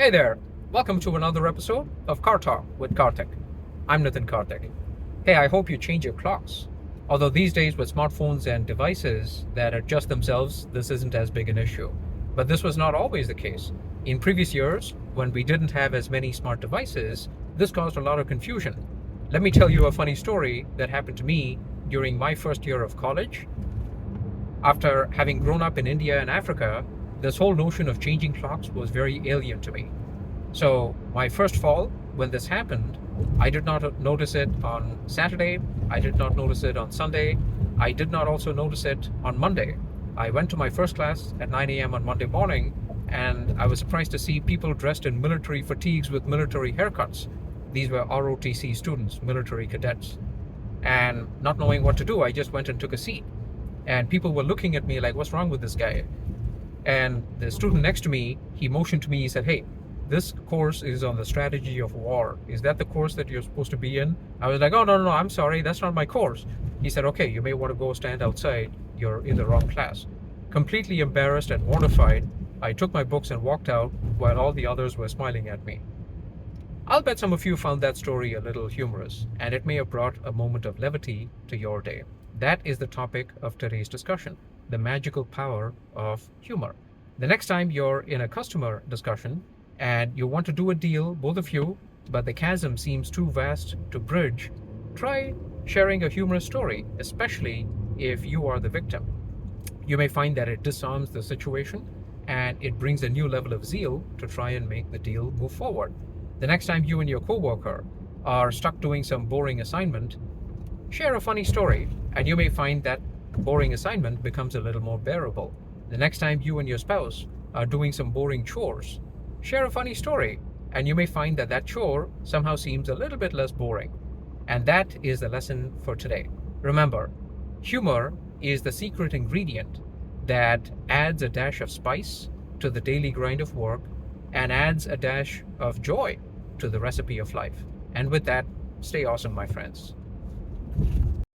Hey there, welcome to another episode of CarTalk with Kartik. I'm Kartik. Hey, I hope you change your clocks. Although these days with smartphones and devices that adjust themselves, this isn't as big an issue. But this was not always the case. In previous years, when we didn't have as many smart devices, this caused a lot of confusion. Let me tell you a funny story that happened to me during my first year of college. After having grown up in India and Africa, this whole notion of changing clocks was very alien to me. So, my first fall, when this happened, I did not notice it on Saturday, I did not notice it on Sunday, I did not also notice it on Monday. I went to my first class at 9 a.m. on Monday morning, and I was surprised to see people dressed in military fatigues with military haircuts. These were ROTC students, military cadets. And not knowing what to do, I just went and took a seat. And people were looking at me like, what's wrong with this guy? And the student next to me, he motioned to me, he said, hey, this course is on the strategy of war. Is that the course that you're supposed to be in? I was like, oh, no, I'm sorry, that's not my course. He said, okay, you may want to go stand outside. You're in the wrong class. Completely embarrassed and mortified, I took my books and walked out while all the others were smiling at me. I'll bet some of you found that story a little humorous, and it may have brought a moment of levity to your day. That is the topic of today's discussion, the magical power of humor. The next time you're in a customer discussion and you want to do a deal, both of you, but the chasm seems too vast to bridge, try sharing a humorous story, especially if you are the victim. You may find that it disarms the situation and it brings a new level of zeal to try and make the deal move forward. The next time you and your coworker are stuck doing some boring assignment, share a funny story, and you may find that boring assignment becomes a little more bearable. The next time you and your spouse are doing some boring chores, share a funny story, and you may find that that chore somehow seems a little bit less boring. And that is the lesson for today. Remember, humor is the secret ingredient that adds a dash of spice to the daily grind of work and adds a dash of joy to the recipe of life. And with that, stay awesome, my friends.